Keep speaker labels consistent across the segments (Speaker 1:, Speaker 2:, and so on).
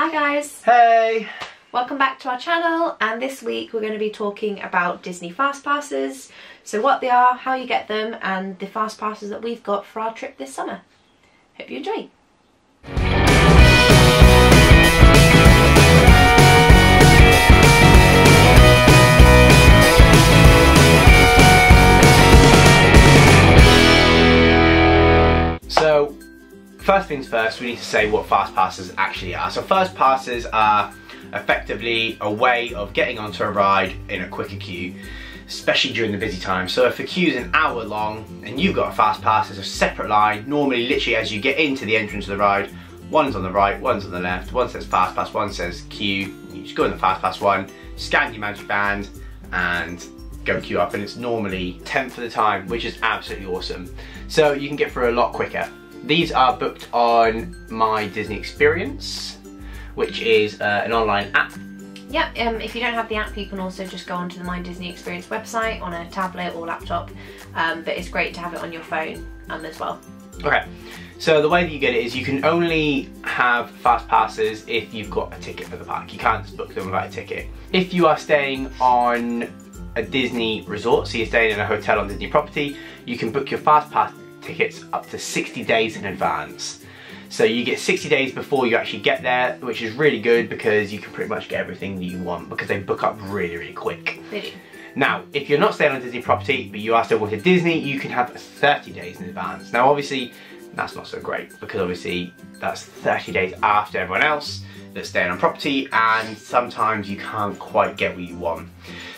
Speaker 1: Hi guys!
Speaker 2: Hey!
Speaker 1: Welcome back to our channel, and this week we're going to be talking about Disney Fastpasses, so what they are, how you get them, and the Fastpasses that we've got for our trip this summer. Hope you enjoy!
Speaker 2: So, first things first, we need to say what Fastpasses actually are. So Fastpasses are effectively a way of getting onto a ride in a quicker queue, especially during the busy time. So if a queue's an hour long and you've got a Fastpass, there's a separate line, normally literally as you get into the entrance of the ride, one's on the right, one's on the left, one says Fastpass, one says queue. You just go in the Fastpass one, scan your magic band and go queue up, and it's normally 10th of the time, which is absolutely awesome. So you can get through a lot quicker. These are booked on My Disney Experience, which is an online app.
Speaker 1: Yep, if you don't have the app, you can also just go onto the My Disney Experience website on a tablet or laptop, but it's great to have it on your phone as well.
Speaker 2: Okay, so the way that you get it is you can only have Fastpasses if you've got a ticket for the park. You can't just book them without a ticket. If you are staying on a Disney resort, so you're staying in a hotel on Disney property, you can book your Fastpass tickets up to 60 days in advance. So you get 60 days before you actually get there, which is really good because you can pretty much get everything that you want because they book up really, really quick.
Speaker 1: They do.
Speaker 2: Now, if you're not staying on Disney property, but you are still going to Disney, you can have 30 days in advance. Now, obviously, that's not so great because obviously that's 30 days after everyone else that's staying on property, and sometimes you can't quite get what you want.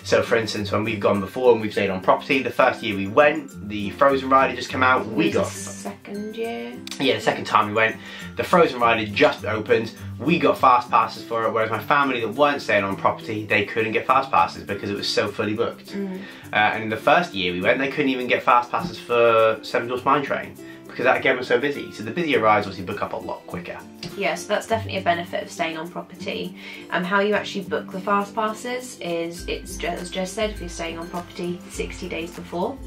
Speaker 2: So for instance, when we've gone before and we've stayed on property, the first year we went, the Frozen ride had just come out. We got
Speaker 1: the second year?
Speaker 2: Yeah, the second time we went, the Frozen ride had just opened. We got Fastpasses for it, whereas my family that weren't staying on property, they couldn't get Fastpasses because it was so fully booked. And in the first year we went, they couldn't even get Fastpasses for Seven Dwarfs Mine Train because that again was so busy. So the busier rides obviously book up a lot quicker.
Speaker 1: Yeah, so that's definitely a benefit of staying on property. How you actually book the Fastpasses is, it's as Jess said, if you're staying on property 60 days before.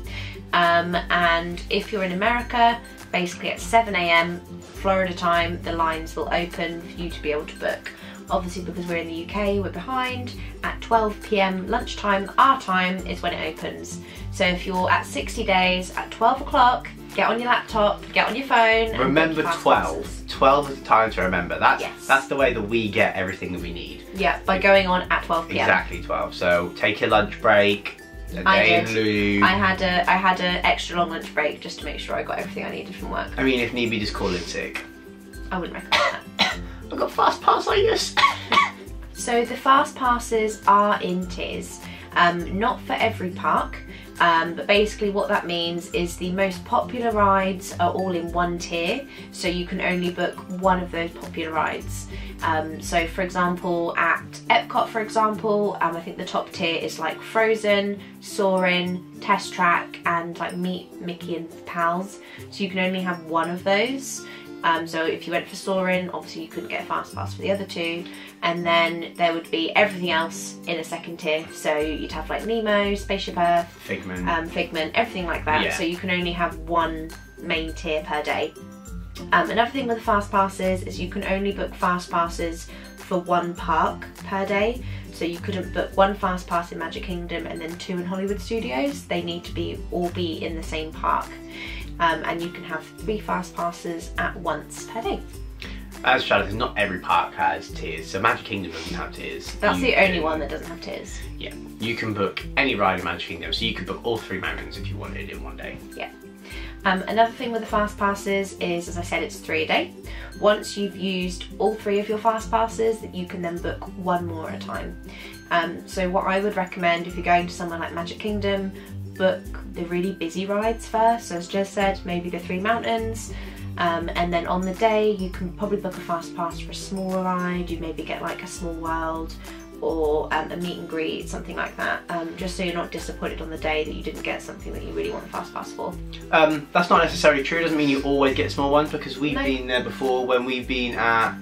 Speaker 1: And if you're in America, basically at 7 AM Florida time, the lines will open for you to be able to book. Obviously, because we're in the UK, we're behind. At 12 PM lunchtime, our time, is when it opens. So if you're at 60 days at 12 o'clock, get on your laptop, get on your phone.
Speaker 2: Remember 12. 12 is the time to remember. That's the way that we get everything that we need.
Speaker 1: Yeah, by going on at 12 PM.
Speaker 2: Exactly 12. So take your lunch break, a day in lieu.
Speaker 1: I had a extra long lunch break just to make sure I got everything I needed from work.
Speaker 2: I mean, if need be, just call in sick.
Speaker 1: I wouldn't recommend that.
Speaker 2: I've got Fastpass.
Speaker 1: So the Fastpasses are in tiers, not for every park, but basically what that means is the most popular rides are all in one tier, so you can only book one of those popular rides. So for example, at Epcot, for example, I think the top tier is like Frozen, Soarin', Test Track, and like Meet Mickey and Pals, so you can only have one of those. So if you went for Soarin', obviously you couldn't get a Fastpass for the other two, and then there would be everything else in a second tier. So you'd have like Nemo, Spaceship Earth, Figment, everything like that.
Speaker 2: Yeah.
Speaker 1: So you can only have one main tier per day. Another thing with the Fastpasses is you can only book Fastpasses for one park per day. So you couldn't book one Fastpass in Magic Kingdom and then two in Hollywood Studios. They need to all be in the same park. And you can have 3 Fastpasses at once per day.
Speaker 2: As Charlotte, not every park has tiers, so Magic Kingdom doesn't have tiers.
Speaker 1: That's the only one that doesn't have tiers.
Speaker 2: Yeah, you can book any ride in Magic Kingdom, so you could book all 3 mountains if you wanted in one day.
Speaker 1: Yeah. Another thing with the Fastpasses is, as I said, it's 3 a day. Once you've used all 3 of your Fastpasses, you can then book 1 more at a time. So what I would recommend if you're going to somewhere like Magic Kingdom, book the really busy rides first. So as Jess said, maybe the 3 mountains. And then on the day, you can probably book a Fastpass for a smaller ride. You maybe get like a Small World or a meet and greet, something like that, just so you're not disappointed on the day that you didn't get something that you really want a Fastpass for. That's
Speaker 2: not necessarily true. It doesn't mean you always get small ones, because we've been there before when we've been at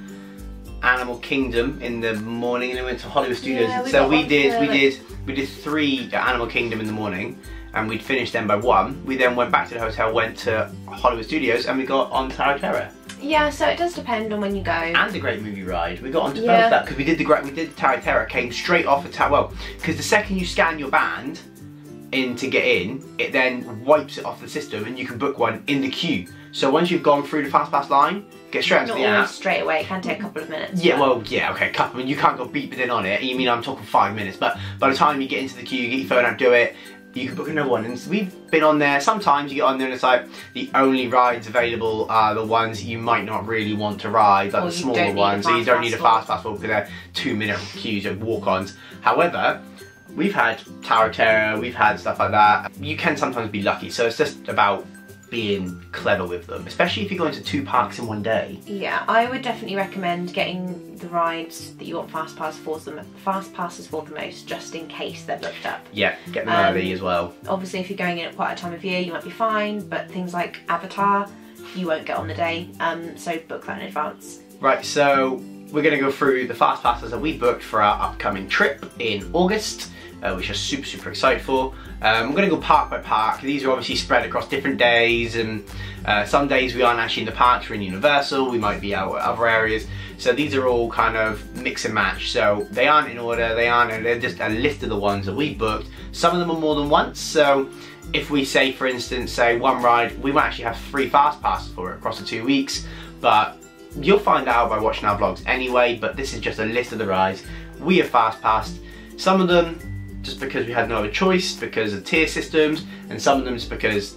Speaker 2: Animal Kingdom in the morning and then went to Hollywood Studios.
Speaker 1: Yeah,
Speaker 2: so we did 3 at Animal Kingdom in the morning, and we'd finished them by 1. We then went back to the hotel, went to Hollywood Studios, and we got on Tower of Terror.
Speaker 1: Yeah, so it does depend on when you go.
Speaker 2: And a great movie ride. We got onto both that because we did the Tower of Terror, came straight off the tower. Well, because the second you scan your band in to get in, it then wipes it off the system and you can book one in the queue. So once you've gone through the Fastpass line, get straight onto the app.
Speaker 1: Not straight away, it can take a couple of minutes.
Speaker 2: Yeah, well, yeah, okay, couple. I mean, you can't go beeping in on it. You mean I'm talking 5 minutes, but by the time you get into the queue, you get your phone out, do it, you can book another one. And we've been on there. Sometimes you get on there and it's like the only rides available are the ones you might not really want to ride, like the smaller ones. So you don't need a Fastpass for because they're 2-minute queues of walk-ons. However, we've had Tower of Terror, we've had stuff like that. You can sometimes be lucky, so it's just about being clever with them, especially if you're going to 2 parks in one day.
Speaker 1: Yeah, I would definitely recommend getting the rides that you want Fastpasses for the most, just in case they're booked up.
Speaker 2: Yeah, get them early as well.
Speaker 1: Obviously, if you're going in at quite a time of year, you might be fine, but things like Avatar, you won't get on the day, so book that in advance. Right,
Speaker 2: so we're going to go through the Fastpasses that we booked for our upcoming trip in August, which I'm super excited for. We're going to go park by park. These are obviously spread across different days, and some days we aren't actually in the parks, we're in Universal, we might be out at other areas. So these are all kind of mix and match. So they aren't in order, they're just a list of the ones that we booked. Some of them are more than once, so if we say, for instance, say one ride, we might actually have 3 Fastpasses for it across the 2 weeks, but you'll find out by watching our vlogs anyway. But this is just a list of the rides we have Fastpassed. Some of them just because we had no other choice because of tier systems, and some of them just because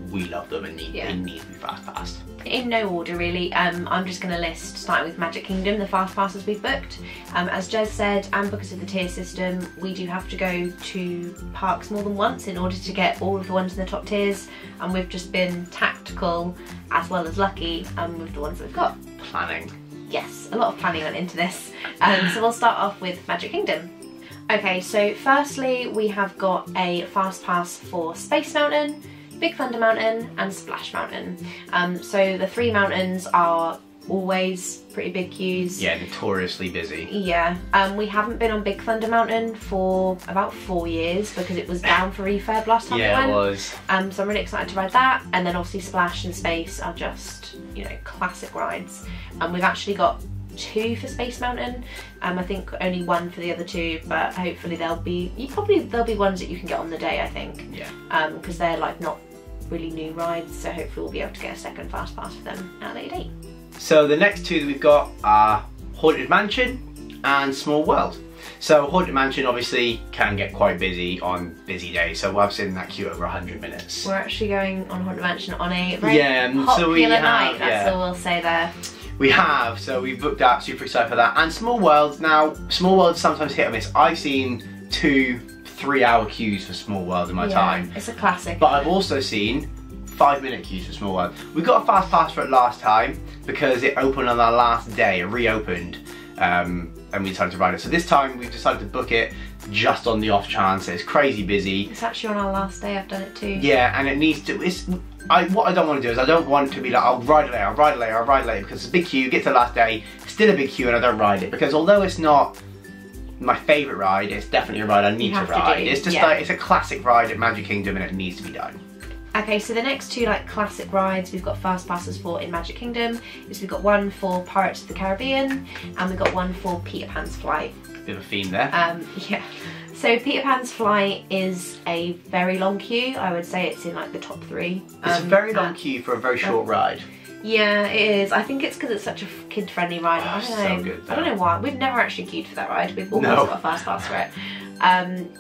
Speaker 2: we love them and they need to be Fastpassed.
Speaker 1: In no order really, I'm just going to list, starting with Magic Kingdom, the Fastpasses we've booked. As Jez said, and because of the tier system, we do have to go to parks more than once in order to get all of the ones in the top tiers, and we've just been tactical as well as lucky with the ones that we've got.
Speaker 2: Planning.
Speaker 1: Yes, a lot of planning went into this. So we'll start off with Magic Kingdom. Okay, so firstly we have got a Fastpass for Space Mountain, Big Thunder Mountain and Splash Mountain. So the 3 mountains are always pretty big queues.
Speaker 2: Yeah, notoriously busy.
Speaker 1: Yeah, we haven't been on Big Thunder Mountain for about 4 years because it was down for refurb last time we went.
Speaker 2: Yeah, it was.
Speaker 1: So I'm really excited to ride that. And then obviously Splash and Space are just, you know, classic rides. And we've actually got 2 for Space Mountain. I think only 1 for the other 2, but hopefully there'll be ones that you can get on the day, I think.
Speaker 2: Yeah.
Speaker 1: Because they're like not really new rides, so hopefully we'll be able to get a second Fastpass for them at a later date. So
Speaker 2: the next 2 that we've got are Haunted Mansion and Small World. So Haunted Mansion obviously can get quite busy on busy days, so we've seen that queue over 100 minutes.
Speaker 1: We're actually going on Haunted Mansion on a very popular night, that's all we'll say there.
Speaker 2: We have, so we've booked that, super excited for that. And Small World, now, Small World sometimes hit or miss. I've seen 2-3 hour queues for Small World in my time.
Speaker 1: It's a classic.
Speaker 2: But I've also seen 5-minute queues for Small World. We got a Fastpass for it last time because it opened on our last day, it reopened, and we decided to ride it. So this time we've decided to book it just on the off chance. It's crazy busy.
Speaker 1: It's actually on our last day, I've done it too.
Speaker 2: Yeah, and it needs to, what I don't want to do is I don't want to be like, I'll ride it later, I'll ride it later, I'll ride it later, because it's a big queue, get to the last day, still a big queue and I don't ride it. Because although it's not my favourite ride, it's definitely a ride I need to ride. It's just like, it's a classic ride at Magic Kingdom and it needs to be done.
Speaker 1: Okay, so the next 2 like classic rides we've got Fastpasses for in Magic Kingdom is we've got 1 for Pirates of the Caribbean and we've got 1 for Peter Pan's Flight.
Speaker 2: Bit of a theme there.
Speaker 1: Yeah. So Peter Pan's Flight is a very long queue. I would say it's in like the top 3.
Speaker 2: It's a very long queue for a very short ride.
Speaker 1: Yeah, it is. I think it's because it's such a kid-friendly ride.
Speaker 2: Oh,
Speaker 1: I don't know.
Speaker 2: So good,
Speaker 1: I don't know why. We've never actually queued for that ride. We've always got a Fastpass for it.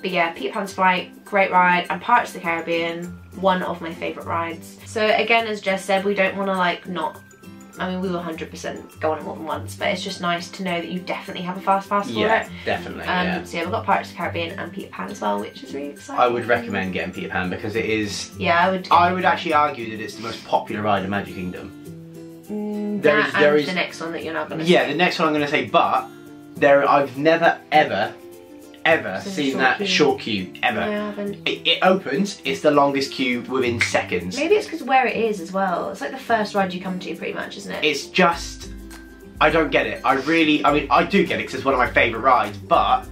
Speaker 1: But yeah, Peter Pan's Flight, great ride, and Pirates of the Caribbean, one of my favourite rides. So again, as Jess said, we don't want to like not. I mean, we will 100% go on it more than once, but it's just nice to know that you definitely have a Fastpass for it.
Speaker 2: Yeah, definitely.
Speaker 1: So yeah, we've got Pirates of the Caribbean and Peter Pan as well, which is really exciting.
Speaker 2: I would recommend getting Peter Pan because it is.
Speaker 1: Yeah,
Speaker 2: I would actually argue that it's the most popular ride in Magic Kingdom.
Speaker 1: There is the next one that you're not going to say.
Speaker 2: Yeah, the next one I'm going to say, but I've never ever seen that short queue ever.
Speaker 1: No, I haven't.
Speaker 2: It opens, it's the longest queue within seconds.
Speaker 1: Maybe it's because where it is as well. It's like the first ride you come to pretty much, isn't it?
Speaker 2: It's just, I don't get it. I mean, I do get it because it's one of my favourite rides, but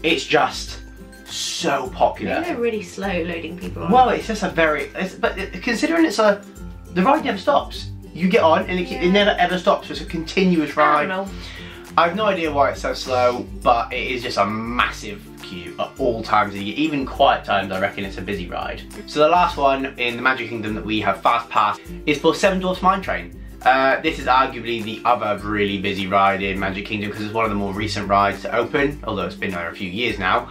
Speaker 2: it's just so popular.
Speaker 1: Maybe they're really slow loading people on.
Speaker 2: Well, it's just but considering the ride never stops. You get on and it never ever stops. It's a continuous ride. I have no idea why it's so slow, but it is just a massive queue at all times of the year. Even quiet times, I reckon it's a busy ride. So the last one in the Magic Kingdom that we have Fastpass is for Seven Dwarfs Mine Train. This is arguably the other really busy ride in Magic Kingdom because it's one of the more recent rides to open, although it's been there a few years now.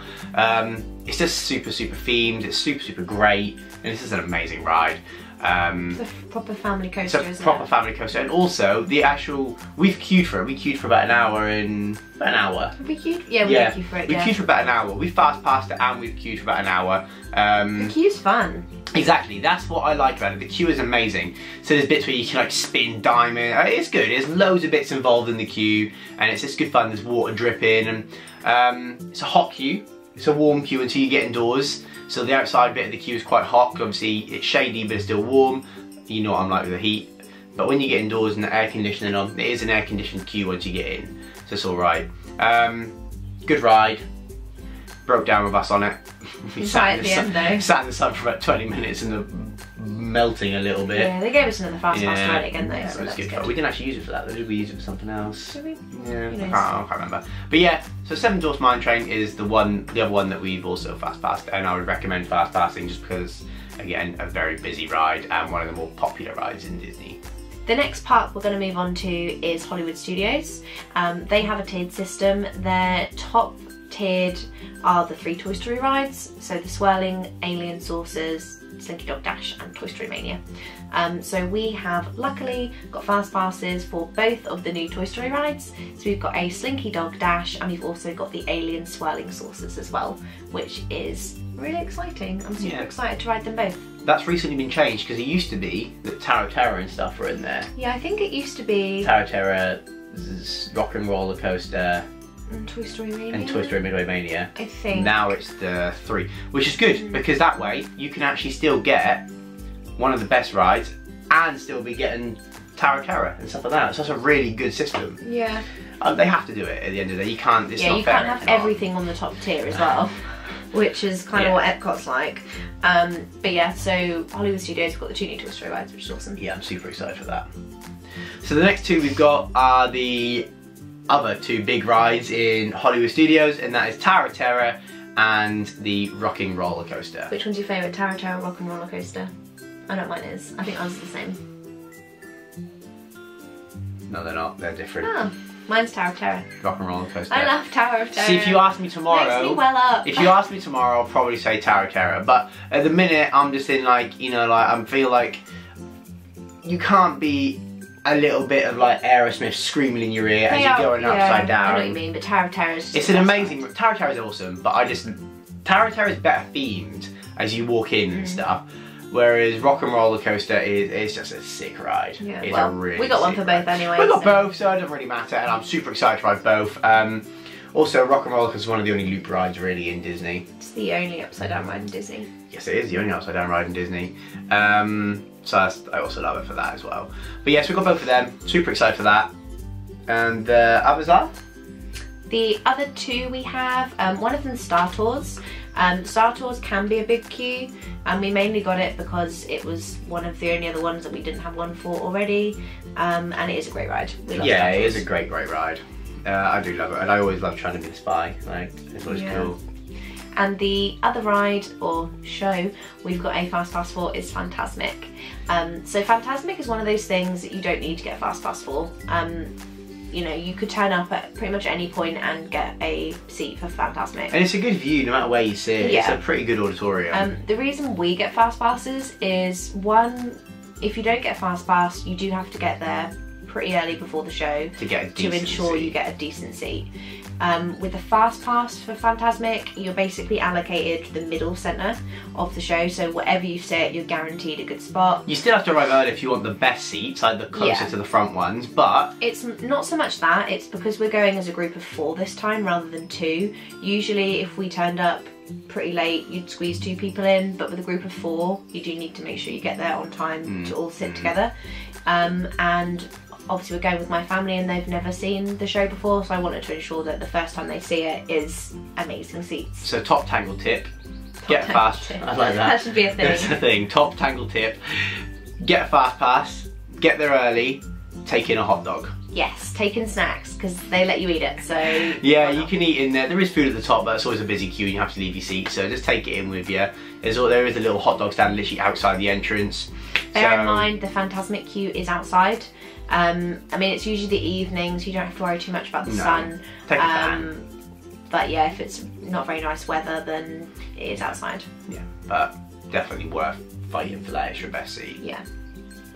Speaker 2: It's just super themed, it's super great, and this is an amazing ride.
Speaker 1: It's a proper family coaster,
Speaker 2: it's a proper family coaster, and also the actual, we've queued for it. We queued for about an hour.
Speaker 1: Have we queued? Yeah, we did queue for it.
Speaker 2: We queued for about an hour. We fast passed it and we've queued for about an hour.
Speaker 1: The queue's fun.
Speaker 2: Exactly, that's what I like about it. The queue is amazing. So there's bits where you can like spin diamond. It's good. There's loads of bits involved in the queue, and it's just good fun. There's water dripping, and it's a hot queue. It's a warm queue until you get indoors. So the outside bit of the queue is quite hot. Obviously, it's shady, but it's still warm. You know what I'm like with the heat. But when you get indoors and the air conditioning on, it is an air conditioned queue once you get in. So it's all right. Good ride. Broke down with us on it. We sat in the sun for about 20 minutes and melting a little bit.
Speaker 1: Yeah, they gave us another Fastpass to ride it again though.
Speaker 2: Yeah,
Speaker 1: so
Speaker 2: it was
Speaker 1: that's
Speaker 2: good. We didn't actually use it for that though, did we? Use it for something else?
Speaker 1: Did we?
Speaker 2: Yeah, I can't remember. But yeah, so Seven Dwarfs Mine Train is the other one that we've also Fastpassed, and I would recommend Fastpassing just because, again, a very busy ride and one of the more popular rides in Disney.
Speaker 1: The next park we're going to move on to is Hollywood Studios. They have a tiered system. Their top tiered are the 3 Toy Story rides, so the Swirling, Alien Saucers, Slinky Dog Dash and Toy Story Mania. So we have luckily got fast passes for both of the new Toy Story rides. So we've got a Slinky Dog Dash and we've also got the Alien Swirling Saucers as well, which is really exciting. I'm super excited to ride them both.
Speaker 2: That's recently been changed because it used to be that Tower Terror and stuff were in there.
Speaker 1: Yeah, I think it used to be
Speaker 2: Tower Terror, Rock and Roller Coaster,
Speaker 1: and Toy Story Mania.
Speaker 2: And Toy Story Midway Mania.
Speaker 1: I think.
Speaker 2: Now it's the 3, which is good because that way you can actually still get one of the best rides and still be getting Tower Terror and stuff like that. So that's a really good system.
Speaker 1: Yeah.
Speaker 2: They have to do it at the end of the day. You can't. It's not
Speaker 1: you
Speaker 2: fair
Speaker 1: can't have everything on the top tier as well, which is kind of what Epcot's like. But yeah, so Hollywood Studios have got the 2 new Toy Story rides, which is awesome.
Speaker 2: Yeah, I'm super excited for that. So the next 2 we've got are the other 2 big rides in Hollywood Studios, and that is Tower Terror and the Rocking Roller Coaster.
Speaker 1: Which one's your favourite, Tower Terror or Rocking Roller Coaster? I know mine is. I think ours is the same.
Speaker 2: No, they're not. They're different.
Speaker 1: Oh, mine's Tower Terror.
Speaker 2: Rock and Roller Coaster.
Speaker 1: I love Tower of Terror.
Speaker 2: See, if you ask me tomorrow,
Speaker 1: makes me well up.
Speaker 2: If you ask me tomorrow, I'll probably say Tower Terror. But at the minute, I'm just in like, you know, like I feel like you can't be a little bit of like Aerosmith screaming in your ear as you're going upside down.
Speaker 1: I know what you mean, but Tower of Terror is just
Speaker 2: it's an amazing. Tower of Terror is awesome, but Tower of Terror is better themed as you walk in and stuff. Whereas Rock and Roller Coaster is just a sick ride. Yeah, it's a really
Speaker 1: we got one for both anyway.
Speaker 2: We got both, so it doesn't really matter, and I'm super excited to ride both. Also, Rock and Roller Coaster is one of the only loop rides really in Disney.
Speaker 1: It's the only upside down ride in Disney.
Speaker 2: Yes, it is the only upside down ride in Disney. So I also love it for that as well. But yes, we've got both of them. Super excited for that. And the others are?
Speaker 1: The other 2 we have, one of them's Star Tours. Star Tours can be a big queue, and we mainly got it because it was one of the only other ones that we didn't have one for already, and it is a great ride. We love
Speaker 2: it is a great ride. I do love it, and I always love trying to be the spy. Like, it's always cool.
Speaker 1: And the other ride or show we've got a fast pass for is Fantasmic. So Fantasmic is one of those things that you don't need to get a fast pass for. You know, you could turn up at pretty much any point and get a seat for Fantasmic.
Speaker 2: And it's a good view no matter where you sit. Yeah. It's a pretty good auditorium.
Speaker 1: The reason we get fast passes is, one, if you don't get a fast pass, you do have to get there pretty early before the show to ensure you get a decent seat. With a fast pass for Fantasmic, you're basically allocated the middle centre of the show, so wherever you sit, you're guaranteed a good spot.
Speaker 2: You still have to arrive early if you want the best seats, like the closer to the front ones, but
Speaker 1: it's not so much that, it's because we're going as a group of 4 this time rather than 2. Usually if we turned up pretty late, you'd squeeze 2 people in, but with a group of 4, you do need to make sure you get there on time to all sit together. And obviously we're going with my family and they've never seen the show before, so I wanted to ensure that the first time they see it is amazing seats.
Speaker 2: So top Tangled tip, get fast. I like that.
Speaker 1: That should be a thing.
Speaker 2: That's the thing, top Tangled tip. Get a fast pass, get there early, take in a hot dog.
Speaker 1: Yes, take in snacks because they let you eat it. So
Speaker 2: yeah, you can eat in there. There is food at the top, but it's always a busy queue and you have to leave your seat. So just take it in with you. There is a little hot dog stand literally outside the entrance.
Speaker 1: Bear in mind the Fantasmic queue is outside. I mean, it's usually the evening, so you don't have to worry too much about the sun.
Speaker 2: Take a fan.
Speaker 1: But yeah, if it's not very nice weather, then it is outside.
Speaker 2: Yeah, but definitely worth fighting for that extra best seat.
Speaker 1: Yeah.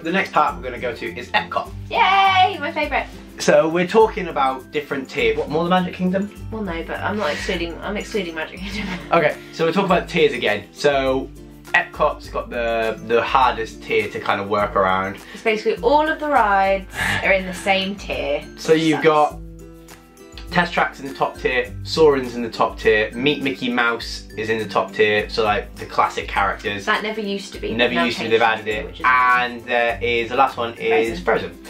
Speaker 2: The next part we're going to go to is Epcot.
Speaker 1: Yay! My favourite.
Speaker 2: So we're talking about different tiers. What, more the Magic Kingdom?
Speaker 1: Well, no, but I'm excluding Magic Kingdom.
Speaker 2: Okay, so we're talking about tiers again. So Epcot's got the hardest tier to kind of work around.
Speaker 1: It's basically all of the rides are in the same tier.
Speaker 2: So you've got Test Track's in the top tier, Soarin's in the top tier, Meet Mickey Mouse is in the top tier, so like the classic characters.
Speaker 1: That never used to be.
Speaker 2: Never used to be, they've added it. And there is, the last one is Frozen.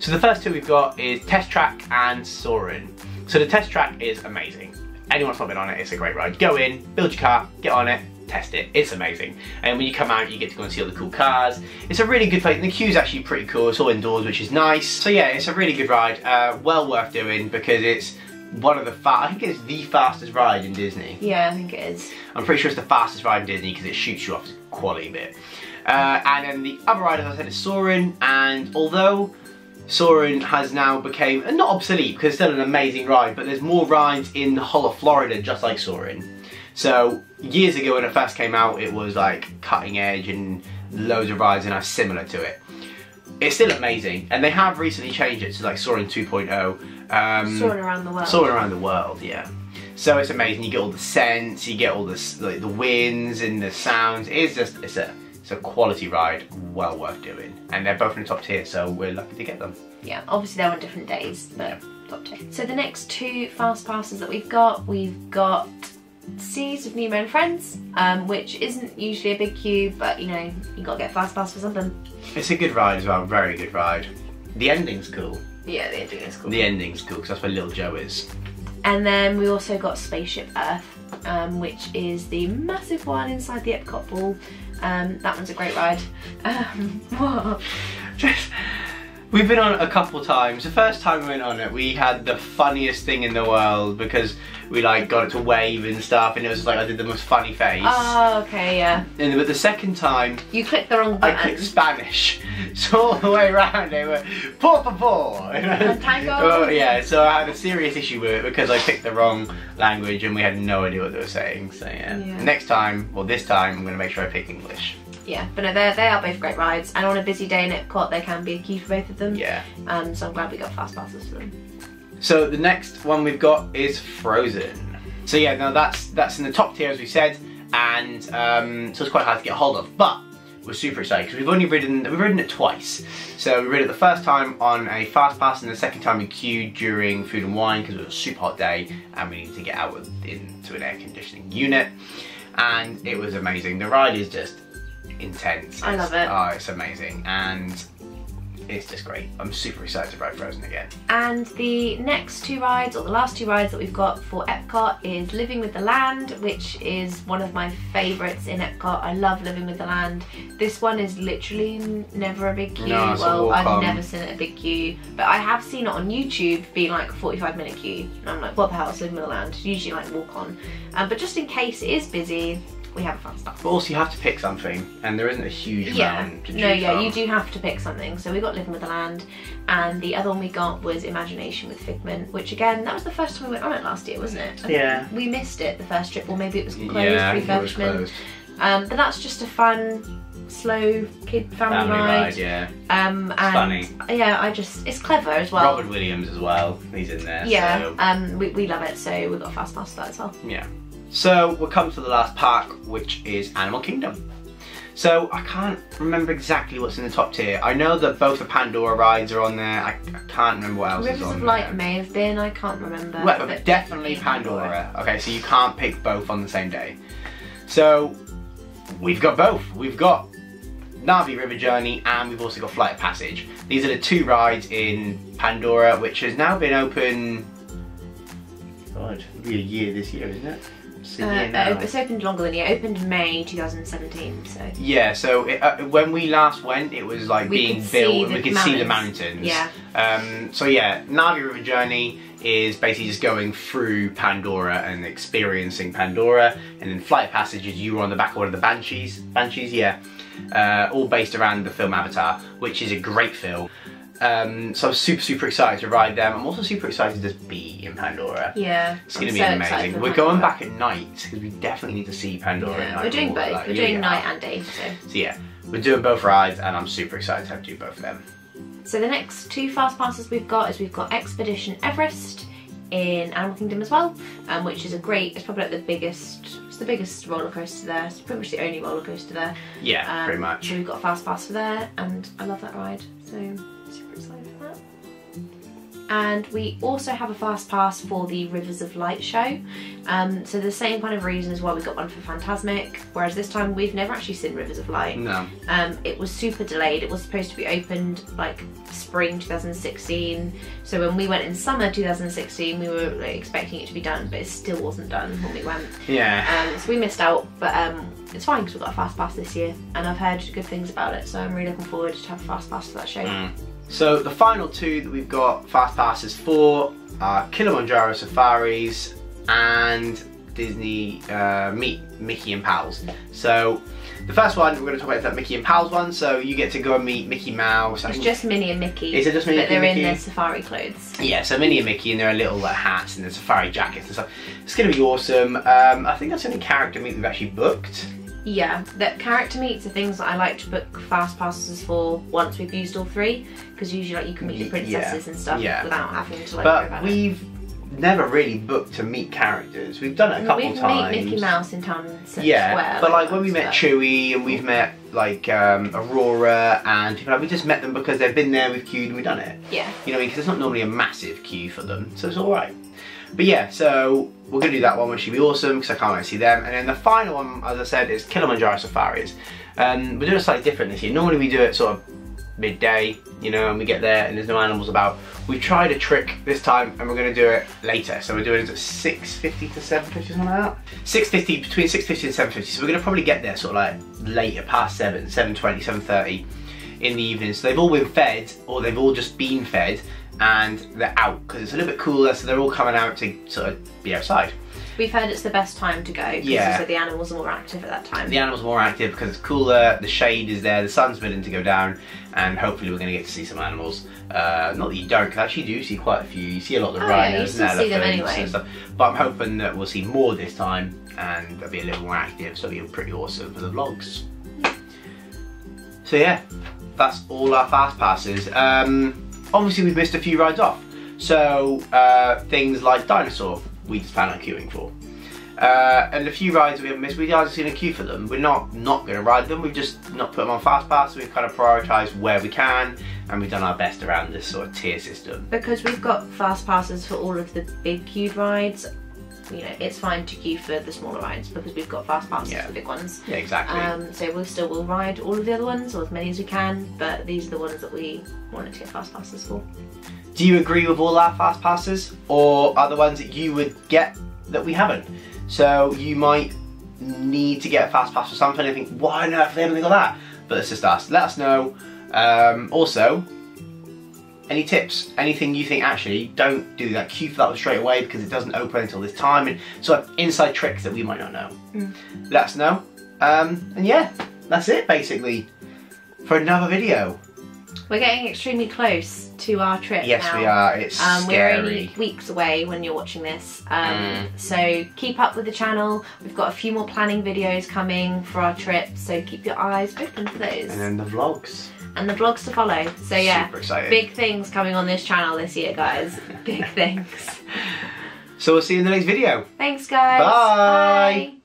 Speaker 2: So the first two we've got is Test Track and Soarin'. So the Test Track is amazing. Anyone's not been on it, it's a great ride. Go in, build your car, get on it, test it. It's amazing. And when you come out, you get to go and see all the cool cars. It's a really good place. The queue's actually pretty cool. It's all indoors, which is nice. So yeah, it's a really good ride. Well worth doing because it's one of the I think it's the fastest ride in Disney.
Speaker 1: Yeah, I think it is.
Speaker 2: I'm pretty sure it's the fastest ride in Disney because it shoots you off the quality bit. And then the other ride, as I said, is Soarin'. And although Soarin' has now become, not obsolete because it's still an amazing ride, but there's more rides in the whole of Florida just like Soarin'. So years ago when it first came out, it was like cutting edge and loads of rides and are similar to it. It's still amazing, and they have recently changed it to like Soarin' 2.0.
Speaker 1: Soarin' around the world.
Speaker 2: Soarin' around the world, yeah. So it's amazing. You get all the scents, you get all the like, the winds and the sounds. It's a quality ride, well worth doing. And they're both in the top tier, so we're lucky to get them.
Speaker 1: Yeah, obviously they're on different days, but top tier. So the next two fast passes that we've got Seas of Nemo and Friends, which isn't usually a big queue, but you know, you gotta get a fast pass for something. It's
Speaker 2: a good ride as well, very good ride. The ending's cool.
Speaker 1: Yeah, the ending is cool.
Speaker 2: The ending's cool, because that's where Little Joe is.
Speaker 1: And then we also got Spaceship Earth, which is the massive one inside the Epcot ball. That one's a great ride. What?
Speaker 2: We've been on it a couple times. The first time we went on it, we had the funniest thing in the world because we like got it to wave and stuff, and it was like I did the most funny face.
Speaker 1: Oh, okay, yeah.
Speaker 2: But the second time,
Speaker 1: you clicked the wrong button.
Speaker 2: I clicked Spanish, so all the way around they were por favor.
Speaker 1: Tango.
Speaker 2: Oh, yeah, so I had a serious issue with it because I picked the wrong language and we had no idea what they were saying. So yeah. Next time, well this time, I'm gonna make sure I pick English.
Speaker 1: Yeah, but no, they are both great rides, and on a busy day in Epcot there can be a queue for both of them.
Speaker 2: Yeah.
Speaker 1: So I'm glad we got fast passes for them.
Speaker 2: So the next one we've got is Frozen. So yeah, now that's in the top tier as we said, and so it's quite hard to get hold of, but we're super excited because we've ridden it twice. So we rid it the first time on a fast pass, and the second time we queued during Food and Wine because it was a super hot day and we needed to get out into an air conditioning unit, and it was amazing. The ride is just intense.
Speaker 1: I love it.
Speaker 2: Oh, it's amazing, and it's just great. I'm super excited to ride Frozen again. And
Speaker 1: the next two rides, or the last two rides that we've got for Epcot, is Living with the Land, which is one of my favourites in Epcot. I love Living with the Land. This one is literally never a big queue.
Speaker 2: No,
Speaker 1: well, I've never seen it a big queue, but I have seen it on YouTube being like a 45-minute queue. And I'm like, what the hell is Living with the Land? It's usually like walk on. But just in case it is busy, we have a fun stuff.
Speaker 2: But also you have to pick something, and there isn't a huge amount to choose from.
Speaker 1: You do have to pick something. So we got Living with the Land, and the other one we got was Imagination with Figment, which again, that was the first time we went on it last year, wasn't it?
Speaker 2: Yeah.
Speaker 1: We missed it the first trip, or maybe it was closed,
Speaker 2: refurbishment.
Speaker 1: But that's just a fun, slow kid family ride.
Speaker 2: Yeah.
Speaker 1: And
Speaker 2: funny.
Speaker 1: Yeah, it's clever as well.
Speaker 2: Robin Williams as well, he's in there.
Speaker 1: Yeah.
Speaker 2: So.
Speaker 1: We love it, so we've got a fast pass for that as well.
Speaker 2: Yeah. So we'll come to the last park, which is Animal Kingdom. So I can't remember exactly what's in the top tier. I know that both the Pandora rides are on there. I can't remember what else is on there.
Speaker 1: Rivers of Light may have been, I can't remember.
Speaker 2: Well, but definitely Pandora. Okay, so you can't pick both on the same day. So we've got both. We've got Na'vi River Journey, and we've also got Flight of Passage. These are the two rides in Pandora, which has now been open, God, it'll be a year this year, isn't it? It's a year now.
Speaker 1: It's opened longer than a year. It opened May 2017. So
Speaker 2: yeah, so when we last went, it was like being built, and we could see the mountains.
Speaker 1: Yeah.
Speaker 2: So yeah, Navi River Journey is basically just going through Pandora and experiencing Pandora, and then Flight Passages, you were on the back of one of the Banshees, yeah, all based around the film Avatar, which is a great film. So I'm super excited to ride them. I'm also super excited to be in Pandora.
Speaker 1: Yeah,
Speaker 2: it's going to be amazing. We're going back at night because we definitely need to see Pandora at night.
Speaker 1: We're doing both. We're doing night and day.
Speaker 2: So yeah, we're doing both rides, and I'm super excited to do both of them.
Speaker 1: So the next two fast passes we've got Expedition Everest in Animal Kingdom as well, which is it's probably like the biggest roller coaster there. It's pretty much the only roller coaster there.
Speaker 2: Yeah, pretty much.
Speaker 1: So we've got a fast pass for there, and I love that ride. So super excited for that. And we also have a fast pass for the Rivers of Light show. So the same kind of reasons why we got one for Fantasmic, whereas this time we've never actually seen Rivers of Light.
Speaker 2: No.
Speaker 1: It was super delayed. It was supposed to be opened like spring 2016. So when we went in summer 2016, we were like, expecting it to be done, but it still wasn't done when we went.
Speaker 2: Yeah.
Speaker 1: So we missed out, but it's fine because we've got a fast pass this year, and I've heard good things about it. So I'm really looking forward to have a fast pass for that show.
Speaker 2: So the final two that we've got fast passes for are Kilimanjaro Safaris and Disney Meet Mickey and Pals. So the first one, we're going to talk about that Mickey and Pals one. So you get to go and meet Mickey Mouse.
Speaker 1: It's just Minnie and Mickey.
Speaker 2: Is it just Minnie and Mickey?
Speaker 1: But they're in their safari clothes. Yeah,
Speaker 2: so Minnie and Mickey in their little hats and their safari jackets and stuff. It's going to be awesome. I think that's the only character meet we've actually booked.
Speaker 1: Yeah, the character meets are things that I like to book fast passes for once we've used all three, because usually like you can meet the princesses and stuff without having to like worry about it. We've
Speaker 2: never really booked to meet characters. We've done it a couple times.
Speaker 1: We've met Mickey Mouse in Town Square.
Speaker 2: Yeah, but like when we met Chewie and we've met like Aurora and people like, we just met them because they've been there, we've queued and we've done it.
Speaker 1: Yeah.
Speaker 2: You know, because it's not normally a massive queue for them, so it's alright. But yeah, so we're going to do that one, which should be awesome because I can't wait to see them. And then the final one, as I said, is Kilimanjaro Safaris. We're doing it slightly different this year. Normally we do it sort of midday, you know, and we get there and there's no animals about. We've tried a trick this time and we're going to do it later. So we're doing it at 6:50 to 7:50, something like that. 6:50, between 6:50 and 7:50. So we're going to probably get there sort of like later, past 7, 7:20, 7:30 in the evening. So they've all been fed, or they've all just been fed, and they're out because it's a little bit cooler, so they're all coming out to sort of be outside.
Speaker 1: We've heard it's the best time to go because so the animals are more active at that time.
Speaker 2: The animals are more active because it's cooler, the shade is there, the sun's beginning to go down, and hopefully we're going to get to see some animals. Not that you don't, because actually you do see quite a few. You see a lot of the rhinos and elephants and stuff. But I'm hoping that we'll see more this time and they'll be a little more active, so it'll be pretty awesome for the vlogs. So yeah, that's all our fast passes. Obviously we've missed a few rides off. So things like Dinosaur, we just plan on queuing for. And a few rides we haven't missed, we are just in a queue for them. We're not going to ride them, we've just not put them on fast pass. We've kind of prioritised where we can, and we've done our best around this sort of tier system. Because
Speaker 1: we've got fast passes for all of the big queued rides, you know, it's fine to queue for the smaller rides because we've got fast passes for the big ones.
Speaker 2: Yeah, exactly.
Speaker 1: So we still will ride all of the other ones, or as many as we can, but these are the ones that we wanted to get fast passes for.
Speaker 2: Do you agree with all our fast passes, or are the ones that you would get that we haven't? So you might need to get a fast pass for something and think, why on earth they haven't got that? But it's just us. Let us know. Also, any tips? Anything you think, actually, don't do that, queue for that one straight away because it doesn't open until this time, and sort of inside tricks that we might not know. Let us know. And yeah, that's it basically for another video.
Speaker 1: We're getting extremely close to our trip now.
Speaker 2: Yes, we are. It's scary.
Speaker 1: We're only weeks away when you're watching this. So keep up with the channel. We've got a few more planning videos coming for our trip, so keep your eyes open for those.
Speaker 2: And then the vlogs.
Speaker 1: And the vlogs to follow. So yeah,
Speaker 2: super excited.
Speaker 1: Big things coming on this channel this year, guys. Big things.
Speaker 2: So we'll see you in the next video.
Speaker 1: Thanks, guys.
Speaker 2: Bye.
Speaker 1: Bye.